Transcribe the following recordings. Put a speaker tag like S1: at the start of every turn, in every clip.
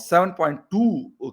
S1: 7.2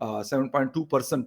S1: 7.2%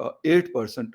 S1: 8%,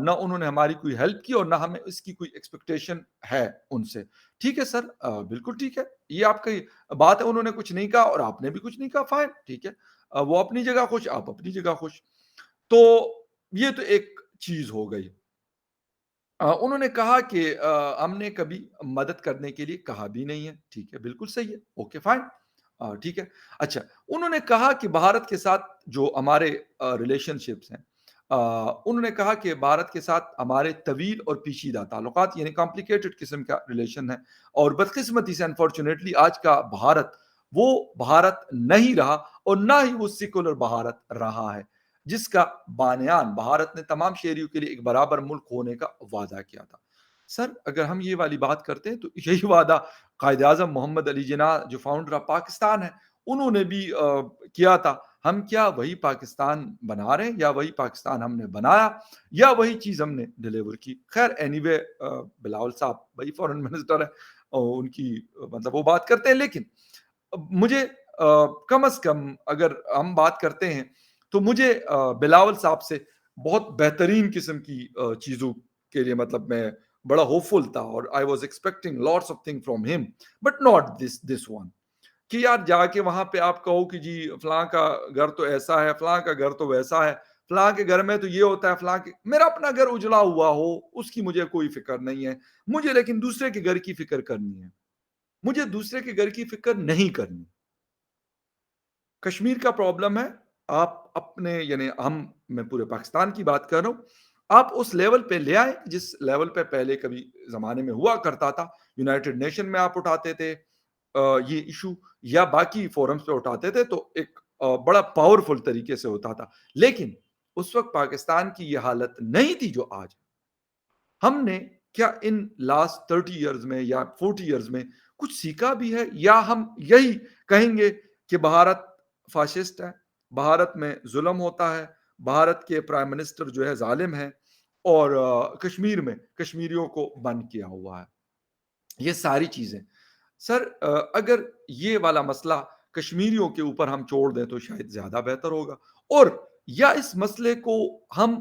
S1: نہ انہوں نے ہماری کوئی ہیلپ کی اور نہ ہمیں اس کی کوئی ایکسپیکٹیشن ہے ان سے۔ ٹھیک ہے سر، بالکل ٹھیک ہے، یہ آپ کی بات ہے، انہوں نے کچھ نہیں کہا اور آپ نے بھی کچھ نہیں کہا، فائن، ٹھیک ہے، وہ اپنی جگہ خوش، آپ اپنی جگہ خوش۔ تو یہ تو ایک چیز ہو گئی۔ انہوں نے کہا کہ ہم نے کبھی مدد کرنے کے لیے کہا بھی نہیں ہے، ٹھیک ہے، بالکل صحیح ہے، اوکے فائن، ٹھیک ہے۔ اچھا، انہوں نے کہا کہ بھارت کے ساتھ جو ہمارے ریلیشن شپس ہیں، انہوں نے کہا کہ بھارت کے ساتھ ہمارے طویل اور پیچیدہ تعلقات، یعنی کمپلیکیٹڈ قسم کا ریلیشن ہے، اور بدقسمتی سے انفارچونیٹلی آج کا بھارت وہ بھارت نہیں رہا، اور نہ ہی وہ سیکولر بھارت رہا ہے جس کا بانیان بھارت نے تمام شہریوں کے لیے ایک برابر ملک ہونے کا وعدہ کیا تھا۔ سر، اگر ہم یہ والی بات کرتے ہیں تو یہی وعدہ قائد اعظم محمد علی جناح جو فاؤنڈر آف پاکستان ہے انہوں نے بھی کیا تھا۔ ہم کیا وہی پاکستان بنا رہے ہیں، یا وہی پاکستان ہم نے بنایا، یا وہی چیز ہم نے ڈیلیور کی؟ خیر اینی وے، بلاول صاحب وہی فورن منسٹر ہے اور ان کی مطلب وہ بات کرتے ہیں، لیکن مجھے کم از کم اگر ہم بات کرتے ہیں تو مجھے بلاول صاحب سے بہت بہترین قسم کی چیزوں کے لیے مطلب میں بڑا ہوپ فل تھا، اور I was expecting lots of thing from ہم، بٹ ناٹ دس ون، کہ یار جا کے وہاں پہ آپ کہو کہ جی فلاں کا گھر تو ایسا ہے، فلاں کا گھر تو ویسا ہے، فلاں کے گھر میں تو یہ ہوتا ہے، فلاں کے میرا اپنا گھر اجڑا ہوا ہو اس کی مجھے کوئی فکر نہیں ہے، مجھے لیکن دوسرے کے گھر کی فکر کرنی ہے، مجھے دوسرے کے گھر کی فکر نہیں کرنی۔ کشمیر کا پرابلم ہے، آپ اپنے یعنی میں پورے پاکستان کی بات کر رہا ہوں، آپ اس لیول پہ لے آئیں جس لیول پہ پہلے کبھی زمانے میں ہوا کرتا تھا، یونائٹڈ نیشن میں آپ اٹھاتے تھے یہ ایشو، یا باقی فورمز پہ اٹھاتے تھے تو ایک بڑا پاورفل طریقے سے ہوتا تھا، لیکن اس وقت پاکستان کی یہ حالت نہیں تھی جو آج۔ ہم نے کیا ان لاسٹ 30 ایئرز میں یا 40 ایئرز میں کچھ سیکھا بھی ہے، یا ہم یہی کہیں گے کہ بھارت فاشسٹ ہے، بھارت میں ظلم ہوتا ہے، بھارت کے پرائم منسٹر جو ہے ظالم ہے، اور کشمیر میں کشمیریوں کو بند کیا ہوا ہے؟ یہ ساری چیزیں سر، اگر یہ والا مسئلہ کشمیریوں کے اوپر ہم چھوڑ دیں تو شاید زیادہ بہتر ہوگا، اور یا اس مسئلے کو ہم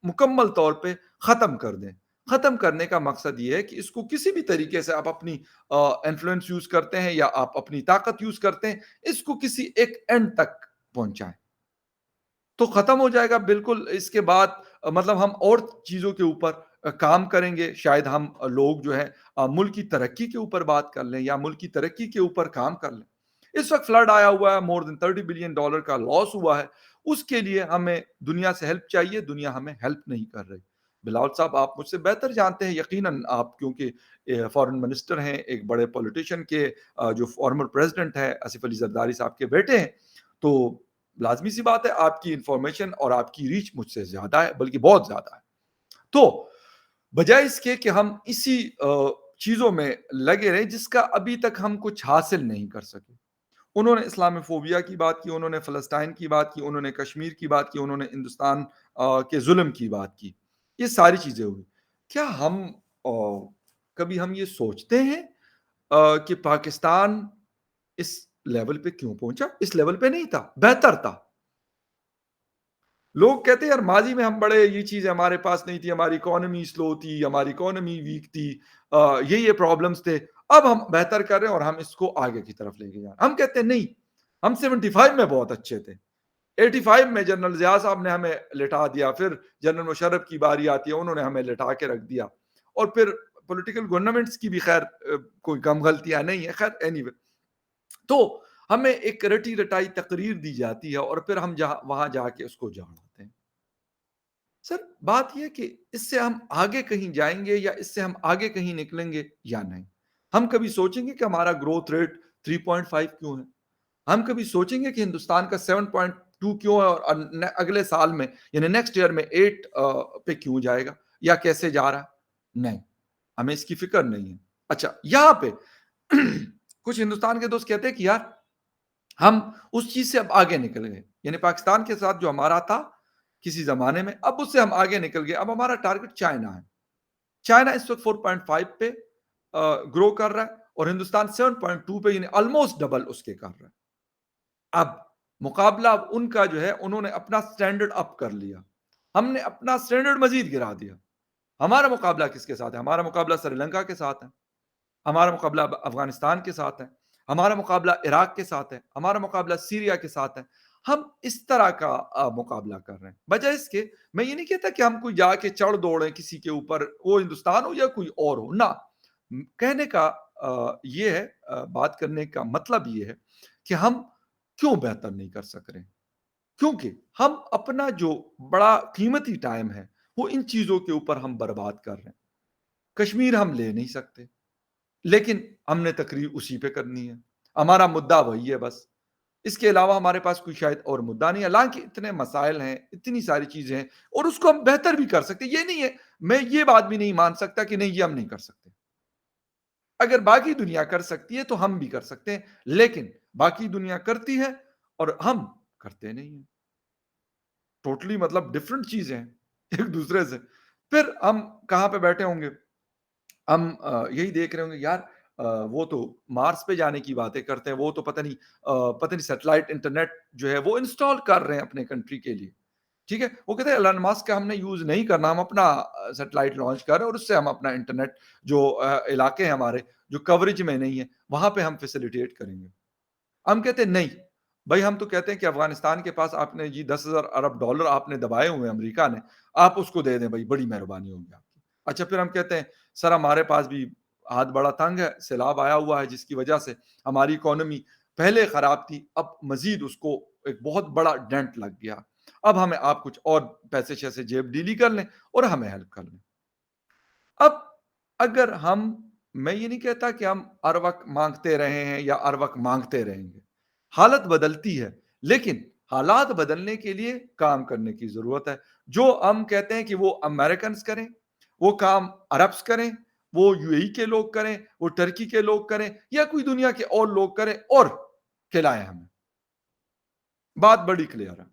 S1: مکمل طور پہ ختم کر دیں۔ ختم کرنے کا مقصد یہ ہے کہ اس کو کسی بھی طریقے سے آپ اپنی انفلوئنس یوز کرتے ہیں یا آپ اپنی طاقت یوز کرتے ہیں، اس کو کسی ایک اینڈ تک پہنچائیں تو ختم ہو جائے گا بالکل۔ اس کے بعد مطلب ہم اور چیزوں کے اوپر کام کریں گے، شاید ہم لوگ جو ہے ملک کی ترقی کے اوپر بات کر لیں یا ملک کی ترقی کے اوپر کام کر لیں۔ اس وقت فلڈ آیا ہوا ہے، مور دین $30 بلین کا لاس ہوا ہے، اس کے لیے ہمیں دنیا سے ہیلپ چاہیے، دنیا ہمیں ہیلپ نہیں کر رہی۔ بلاول صاحب آپ مجھ سے بہتر جانتے ہیں یقیناً، آپ کیونکہ فارن منسٹر ہیں، ایک بڑے پولیٹیشین کے جو فارمر پریزیڈنٹ ہے آصف علی زرداری صاحب کے بیٹے ہیں، تو لازمی سی بات ہے آپ کی انفارمیشن اور آپ کی ریچ مجھ سے زیادہ ہے، بلکہ بہت زیادہ ہے۔ تو بجائے اس کے کہ ہم اسی چیزوں میں لگے رہیں جس کا ابھی تک ہم کچھ حاصل نہیں کر سکے، انہوں نے اسلامی فوبیا کی بات کی، انہوں نے فلسطین کی بات کی، انہوں نے کشمیر کی بات کی، انہوں نے ہندوستان کے ظلم کی بات کی، یہ ساری چیزیں ہوئی۔ کیا ہم کبھی ہم یہ سوچتے ہیں کہ پاکستان اس لیول پہ کیوں پہنچا؟ اس لیول پہ نہیں تھا، بہتر تھا۔ لوگ کہتے ہیں یار ماضی میں ہم بڑے یہ چیزیں ہمارے پاس نہیں تھی، ہماری اکانومی سلو تھی، ہماری اکانومی ویک تھی، یہ پرابلمس تھے، اب ہم بہتر کر رہے ہیں اور ہم اس کو آگے کی طرف لے کے جا رہے ہیں۔ ہم کہتے ہیں نہیں، ہم 75 میں بہت اچھے تھے، 85 میں جنرل ضیاء صاحب نے ہمیں لٹا دیا، پھر جنرل مشرف کی باری آتی ہے، انہوں نے ہمیں لٹا کے رکھ دیا، اور پھر پولیٹیکل گورنمنٹس کی بھی خیر کوئی کم غلطیاں نہیں ہے، خیر اینی وے۔ تو ہمیں ایک رٹی رٹائی تقریر دی جاتی ہے اور پھر ہم وہاں جا کے اس کو جھاڑتے ہیں۔ سر بات یہ کہ اس سے ہم آگے کہیں جائیں گے یا اس سے ہم آگے کہیں نکلیں گے یا نہیں؟ ہم کبھی سوچیں گے کہ ہمارا گروتھ ریٹ 3.5 کیوں ہے؟ ہم کبھی سوچیں گے کہ ہندوستان کا 7.2 کیوں ہے، اور اگلے سال میں یعنی نیکسٹ ایئر میں 8 پہ کیوں جائے گا یا کیسے جا رہا ہے؟ نہیں، ہمیں اس کی فکر نہیں ہے۔ اچھا، یہاں پہ کچھ ہندوستان کے دوست کہتے ہیں کہ یار ہم اس چیز سے اب آگے نکل گئے، یعنی پاکستان کے ساتھ جو ہمارا تھا کسی زمانے میں، اب اس سے ہم آگے نکل گئے، اب ہمارا ٹارگٹ چائنا ہے۔ چائنا اس وقت 4.5 پہ گرو کر رہا ہے اور ہندوستان 7.2 پہ، یعنی آلموسٹ ڈبل اس کے کر رہا ہے۔ اب مقابلہ اب ان کا جو ہے، انہوں نے اپنا سٹینڈرڈ اپ کر لیا، ہم نے اپنا سٹینڈرڈ مزید گرا دیا. ہمارا مقابلہ کس کے ساتھ ہے؟ ہمارا مقابلہ سری لنکا کے ساتھ ہے. ہمارا مقابلہ افغانستان کے ساتھ ہے. ہمارا مقابلہ عراق کے ساتھ ہے. ہمارا مقابلہ سیریا کے ساتھ ہے. ہم اس طرح کا مقابلہ کر رہے ہیں. بجائے اس کے میں یہ نہیں کہتا کہ ہم کوئی جا کے چڑھ دوڑیں کسی کے اوپر، وہ ہندوستان ہو یا کوئی اور ہو، نہ. کہنے کا یہ ہے، بات کرنے کا مطلب یہ ہے کہ ہم کیوں بہتر نہیں کر سک رہے؟ کیونکہ ہم اپنا جو بڑا قیمتی ٹائم ہے وہ ان چیزوں کے اوپر ہم برباد کر رہے ہیں. کشمیر ہم لے نہیں سکتے، لیکن ہم نے تقریر اسی پہ کرنی ہے. ہمارا مدعا وہی ہے بس. اس کے علاوہ ہمارے پاس کوئی شاید اور مدعا نہیں ہے. حالانکہ اتنے مسائل ہیں، اتنی ساری چیزیں ہیں، اور اس کو ہم بہتر بھی کر سکتے. یہ نہیں ہے، میں یہ بات بھی نہیں مان سکتا کہ نہیں، یہ ہم نہیں کر سکتے. اگر باقی دنیا کر سکتی ہے تو ہم بھی کر سکتے ہیں، لیکن باقی دنیا کرتی ہے اور ہم کرتے نہیں ہیں. ٹوٹلی مطلب ڈفرنٹ چیزیں ہیں ایک دوسرے سے. پھر ہم کہاں پہ بیٹھے ہوں گے؟ ہم یہی دیکھ رہے ہوں گے یار، وہ تو مارس پہ جانے کی باتیں کرتے ہیں، وہ تو پتہ نہیں سیٹلائٹ انٹرنیٹ جو ہے وہ انسٹال کر رہے ہیں اپنے کنٹری کے لیے. ٹھیک ہے، وہ کہتے ہیں ایلن ماسک کا ہم نے یوز نہیں کرنا، ہم اپنا سیٹلائٹ لانچ کر رہے ہیں اور اس سے ہم اپنا انٹرنیٹ جو علاقے ہیں ہمارے جو کوریج میں نہیں ہے وہاں پہ ہم فیسیلیٹیٹ کریں گے. ہم کہتے ہیں نہیں بھائی، ہم تو کہتے ہیں کہ افغانستان کے پاس آپ نے جی $10,000 ارب آپ نے دبائے ہوئے ہیں امریکہ نے، آپ اس کو دے دیں بھائی، بڑی مہربانی ہوگی آپ کی. اچھا، پھر ہم کہتے ہیں سر ہمارے پاس بھی ہاتھ بڑا تنگ ہے، سیلاب آیا ہوا ہے جس کی وجہ سے ہماری اکانومی پہلے خراب تھی، اب مزید اس کو ایک بہت بڑا ڈینٹ لگ گیا. اب ہمیں آپ کچھ اور پیسے شیسے جیب ڈیلی کر لیں اور ہمیں ہیلپ کر لیں. اب اگر میں یہ نہیں کہتا کہ ہم ہر وقت مانگتے رہے ہیں یا ہر وقت مانگتے رہیں گے. حالت بدلتی ہے، لیکن حالات بدلنے کے لیے کام کرنے کی ضرورت ہے. جو ہم کہتے ہیں کہ وہ امریکنز کریں، وہ کام عربس کریں، وہ یو اے ای کے لوگ کریں، وہ ٹرکی کے لوگ کریں، یا کوئی دنیا کے اور لوگ کریں اور کھلائیں ہمیں. بات بڑی کلیئر ہے.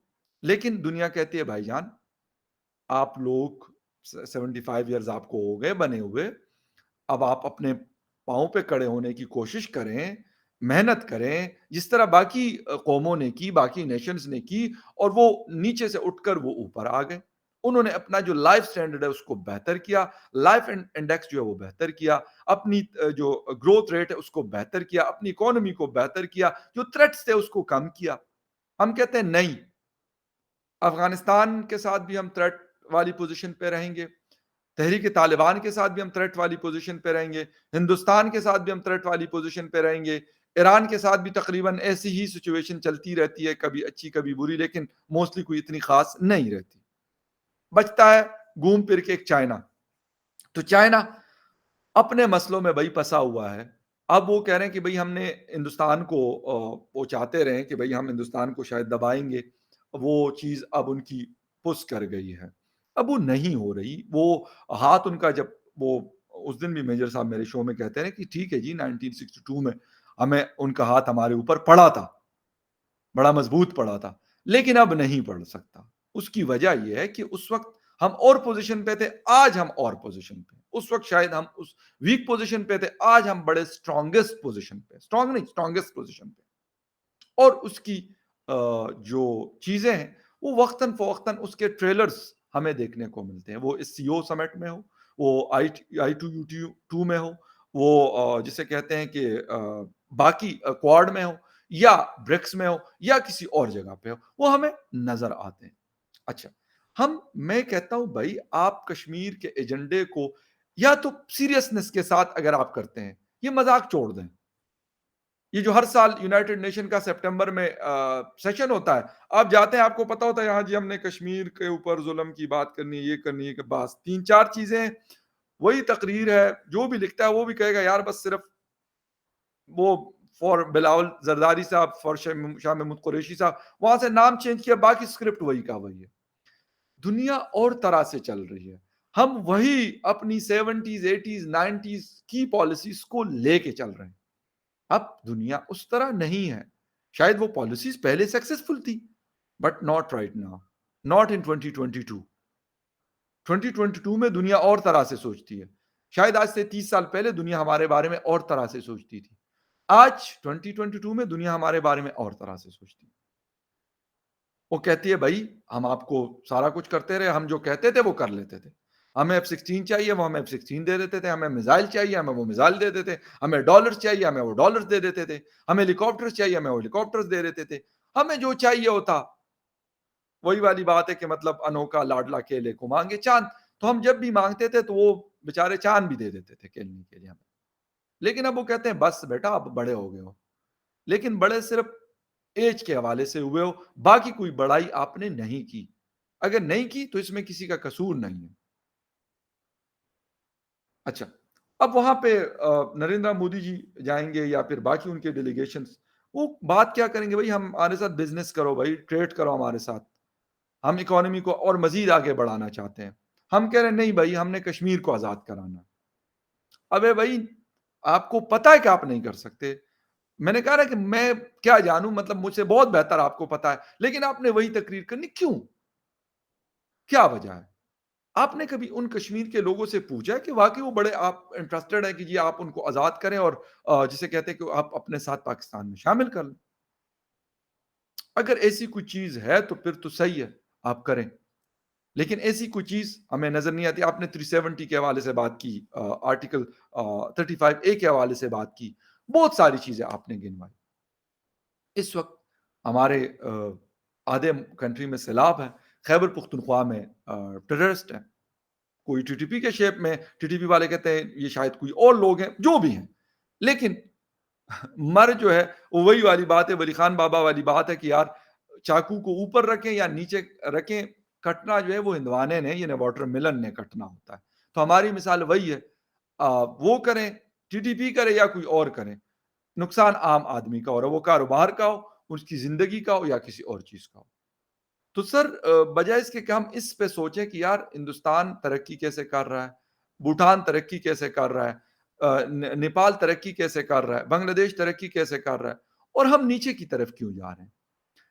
S1: لیکن دنیا کہتی ہے بھائی جان، آپ لوگ 75 ایئرز آپ کو ہو گئے بنے ہوئے، اب آپ اپنے پاؤں پہ کڑے ہونے کی کوشش کریں، محنت کریں جس طرح باقی قوموں نے کی، باقی نیشنز نے کی، اور وہ نیچے سے اٹھ کر وہ اوپر آ گئے. انہوں نے اپنا جو لائف سٹینڈرڈ ہے اس کو بہتر کیا، لائف انڈیکس جو ہے وہ بہتر کیا، اپنی جو گروتھ ریٹ ہے اس کو بہتر کیا، اپنی اکانومی کو بہتر کیا، جو تھریٹس تھے اس کو کم کیا. ہم کہتے ہیں نہیں، افغانستان کے ساتھ بھی ہم تھریٹ والی پوزیشن پہ رہیں گے، تحریک طالبان کے ساتھ بھی ہم تھریٹ والی پوزیشن پہ رہیں گے، ہندوستان کے ساتھ بھی ہم تھریٹ والی پوزیشن پہ رہیں گے، ایران کے ساتھ بھی تقریباً ایسی ہی سچویشن چلتی رہتی ہے، کبھی اچھی کبھی بری، لیکن موسٹلی کوئی اتنی خاص نہیں رہتی. بچتا ہے گھوم پھر کے ایک چائنا. تو چائنا اپنے مسئلوں میں بھائی پسا ہوا ہے. اب وہ کہہ رہے ہیں کہ بھائی ہم نے ہندوستان کو، وہ چاہتے رہے کہ بھائی ہم ہندوستان کو شاید دبائیں گے، وہ چیز اب ان کی پس کر گئی ہے. اب وہ نہیں ہو رہی. وہ ہاتھ ان کا، جب وہ اس دن بھی میجر صاحب میرے شو میں کہتے ہیں کہ ٹھیک ہے جی 1962 میں ہمیں ان کا ہاتھ ہمارے اوپر پڑا تھا، بڑا مضبوط پڑا تھا، لیکن اب نہیں پڑ سکتا. اس کی وجہ یہ ہے کہ اس وقت ہم اور پوزیشن پہ تھے، آج ہم اور پوزیشن پہ. اس وقت شاید ہم اس ویک پوزیشن پہ تھے، آج ہم بڑے اسٹرانگسٹ پوزیشن پہ، اسٹرانگ نہیں، اسٹرانگسٹ پوزیشن پہ. اور اس کی جو چیزیں ہیں وہ وقتاً فوقتاً اس کے ٹریلرز ہمیں دیکھنے کو ملتے ہیں. وہ اس سی او سمٹ میں ہو، وہ I2U2 میں ہو، وہ جسے کہتے ہیں کہ باقی کوارڈ میں ہو، یا برکس میں ہو، یا کسی اور جگہ پہ ہو، وہ ہمیں نظر آتے ہیں. اچھا، میں کہتا ہوں بھائی آپ کشمیر کے ایجنڈے کو یا تو سیریسنس کے ساتھ اگر آپ کرتے ہیں، یہ مذاق چھوڑ دیں. یہ جو ہر سال یونائٹڈ نیشن کا سپٹمبر میں سیشن ہوتا ہے، آپ جاتے ہیں، آپ کو پتا ہوتا ہے یہاں جی ہم نے کشمیر کے اوپر ظلم کی بات کرنی ہے، یہ کرنی ہے، کہ بس 3-4 چیزیں ہیں. وہی تقریر ہے، جو بھی لکھتا ہے وہ بھی کہے گا یار بس صرف وہ فور بلاول زرداری صاحب، فور شاہ محمود قریشی صاحب، وہاں سے نام چینج کیا، باقی اسکرپٹ وہی کا وہی ہے. دنیا اور طرح سے چل رہی ہے، ہم وہی اپنی 70s 80s 90s کی پالیسیز کو لے کے چل رہے ہیں. اب دنیا اس طرح نہیں ہے. شاید وہ پالیسیز پہلے سکسیسفل تھی، but not right now, not in 2022. 2022 میں دنیا اور طرح سے سوچتی ہے. شاید آج سے 30 سال پہلے دنیا ہمارے بارے میں اور طرح سے سوچتی تھی. آج 2022 میں دنیا ہمارے بارے میں اور طرح سے سوچتی ہے. وہ کہتی ہے بھائی ہم آپ کو سارا کچھ کرتے رہے, ہم جو کہتے تھے وہ کر لیتے تھے. ہمیں F-16 چاہیے, وہ ہمیں F-16 دے دیتے تھے. ہمیں میزائل چاہیے, ہمیں وہ میزائل دے دیتے. ہمیں ڈالرز چاہیے, ہمیں وہ ڈالرز دے دیتے تھے. ہمیں ہیلی کاپٹرز چاہیے, ہمیں وہ ہیلی کاپٹرز دے دیتے تھے. ہمیں جو چاہیے ہوتا. وہی والی بات ہے کہ مطلب انوکھا لاڈلا کیلے کو مانگے چاند. تو ہم جب بھی مانگتے تھے تو وہ بیچارے چاند بھی دے دیتے تھے کھیلنے کے لیے ہمیں. لیکن اب وہ کہتے ہیں بس بیٹا اب بڑے ہو گئے ہو. لیکن بڑے صرف ایج کے حوالے سے ہوئے ہو, باقی کوئی بڑائی آپ نے نہیں کی. اگر نہیں کی تو اس میں کسی کا قصور نہیں ہے. اچھا, اب وہاں پہ نریندر مودی جی جائیں گے یا پھر باقی ان کے ڈیلیگیشنز, وہ بات کیا کریں گے, بھائی ہم ہمارے ساتھ بزنس کرو, بھائی ٹریڈ کرو ہمارے ساتھ, ہم اکانومی کو اور مزید آگے بڑھانا چاہتے ہیں. ہم کہہ رہے ہیں نہیں بھائی ہم نے کشمیر کو آزاد کرانا. ابے بھائی آپ کو پتا ہے کہ آپ نہیں کر سکتے. میں نے کہا نا کہ میں کیا جانوں, مطلب مجھ سے بہت بہتر آپ کو پتا ہے, لیکن آپ نے وہی تقریر کرنی کیوں, کیا وجہ ہے؟ آپ نے کبھی ان کشمیر کے لوگوں سے پوچھا ہے کہ واقعی وہ بڑے آپ انٹرسٹڈ ہیں کہ جی آپ ان کو آزاد کریں اور جسے کہتے ہیں کہ آپ اپنے ساتھ پاکستان میں شامل کر لیں؟ اگر ایسی کوئی چیز ہے تو پھر تو صحیح ہے, آپ کریں. لیکن ایسی کوئی چیز ہمیں نظر نہیں آتی. آپ نے 370 کے حوالے سے بات کی, آرٹیکل 35A کے حوالے سے بات کی, بہت ساری چیزیں آپ نے گنوائی. اس وقت ہمارے آدھے کنٹری میں سیلاب ہے, خیبر پختونخوا میں ٹیررسٹ ہیں, کوئی ٹی ٹی پی کے شیپ میں, ٹی ٹی پی والے کہتے ہیں یہ شاید کوئی اور لوگ ہیں, جو بھی ہیں. لیکن مر جو ہے وہ وہی والی بات ہے, ولی خان بابا والی بات ہے کہ یار چاقو کو اوپر رکھیں یا نیچے رکھیں, کٹنا جو ہے وہ ہندوانے نے یعنی واٹر ملن نے کٹنا ہوتا ہے. تو ہماری مثال وہی ہے, وہ کریں, ٹی ٹی پی کرے یا کوئی اور کریں, نقصان عام آدمی کا ہو رہا ہے, وہ کاروبار کا ہو, اس کی زندگی کا ہو یا کسی اور چیز کا ہو. تو سر بجائے اس کے کہ ہم اس پہ سوچیں کہ یار ہندوستان ترقی کیسے کر رہا ہے, بھوٹان ترقی کیسے کر رہا ہے, نیپال ترقی کیسے کر رہا ہے, بنگلہ دیش ترقی کیسے کر رہا ہے, اور ہم نیچے کی طرف کیوں جا رہے ہیں.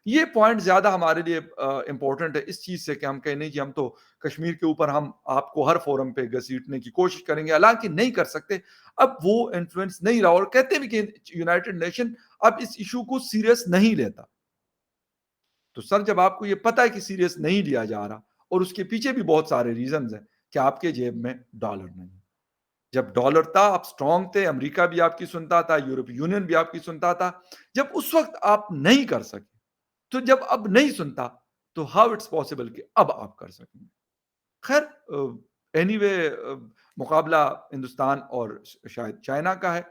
S1: یہ پوائنٹ زیادہ ہمارے لیے امپورٹنٹ ہے اس چیز سے کہ ہم کہیں نہیں کہ ہم تو کشمیر کے اوپر ہم آپ کو ہر فورم پہ گھسیٹنے کی کوشش کریں گے, حالانکہ نہیں کر سکتے. اب وہ انفلوئنس نہیں رہا, اور کہتے بھی کہ یونائٹڈ نیشن اب اس ایشو کو سیریس نہیں لیتا. تو سر جب آپ کو یہ پتا ہے کہ سیریس نہیں لیا جا رہا, اور اس کے پیچھے بھی بہت سارے ریزنز ہیں کہ آپ کے جیب میں ڈالر نہیں. جب ڈالر تھا آپ سٹرونگ تھے, امریکہ بھی آپ کی سنتا تھا, یورپی یونین بھی آپ کی سنتا تھا. جب اس وقت آپ نہیں کر سکے, تو جب اب نہیں سنتا تو ہاؤ اٹس پاسبل کہ اب آپ کر سکیں گے. خیر اینی وے مقابلہ ہندوستان اور شاید چائنا کا ہے,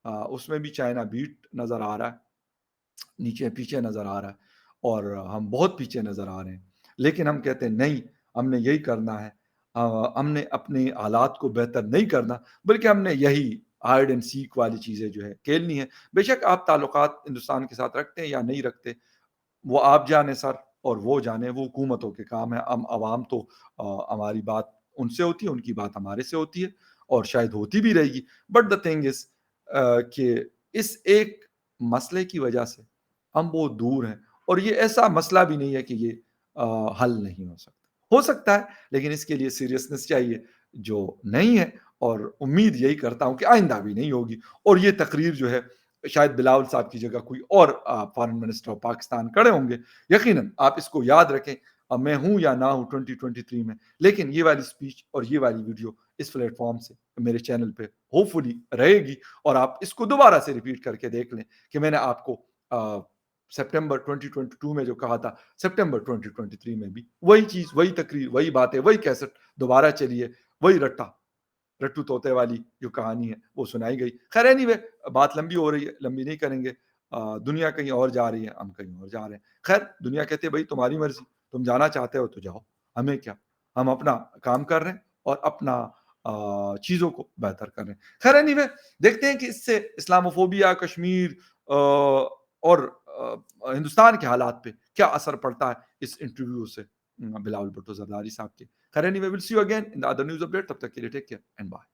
S1: اس میں بھی چائنا بیٹ نظر آ رہا ہے, نیچے پیچھے نظر آ رہا ہے, اور ہم بہت پیچھے نظر آ رہے ہیں. لیکن ہم کہتے ہیں نہیں, ہم نے یہی کرنا ہے, ہم نے اپنے حالات کو بہتر نہیں کرنا, بلکہ ہم نے یہی ہائیڈ اینڈ سیک والی چیزیں جو ہے کھیلنی ہے. بے شک آپ تعلقات ہندوستان کے ساتھ رکھتے ہیں یا نہیں رکھتے, وہ آپ جانے سر, اور وہ جانے, وہ حکومتوں کے کام ہے. ہم عوام تو ہماری بات ان سے ہوتی ہے, ان کی بات ہمارے سے ہوتی ہے, اور شاید ہوتی بھی رہے گی. بٹ دا تھنگ از کہ اس ایک مسئلے کی وجہ سے ہم بہت دور ہیں, اور یہ ایسا مسئلہ بھی نہیں ہے کہ یہ حل نہیں ہو سکتا. ہو سکتا ہے, لیکن اس کے لیے سیریسنس چاہیے, جو نہیں ہے, اور امید یہی کرتا ہوں کہ آئندہ بھی نہیں ہوگی. اور یہ تقریر جو ہے شاید بلاول صاحب کی جگہ کوئی اور فارن منسٹر آف پاکستان کھڑے ہوں گے. یقیناً آپ اس کو یاد رکھیں, میں ہوں یا نہ ہوں 2023 میں, لیکن یہ والی سپیچ اور یہ والی ویڈیو اس پلیٹ فارم سے میرے چینل پہ ہوپ فلی رہے گی, اور آپ اس کو دوبارہ سے ریپیٹ کر کے دیکھ لیں کہ میں نے آپ کو سپٹمبر 2022 میں جو کہا تھا, سپٹمبر 2023 میں بھی وہی چیز, وہی تقریر, وہی باتیں, وہی کیسٹ دوبارہ چلیے, وہی رٹو طوطے والی جو کہانی ہے وہ سنائی گئی. خیر اینی وے بات لمبی ہو رہی ہے, لمبی نہیں کریں گے. دنیا کہیں اور جا رہی ہے, ہم کہیں اور جا رہے ہیں. خیر دنیا کہتے ہیں بھائی تمہاری مرضی, تم جانا چاہتے ہو تو جاؤ, ہمیں کیا, ہم اپنا کام کر رہے ہیں اور اپنا چیزوں کو بہتر کر رہے ہیں. خیر اینی وے دیکھتے ہیں کہ اس سے اسلاموفوبیا, کشمیر اور ہندوستان کے حالات پہ کیا اثر پڑتا ہے اس انٹرویو سے بلاول بھٹو زرداری صاحب کے. خیر anyway will see you again in the other news update. تب تک کے لیے ٹیک کیئر اینڈ بائے.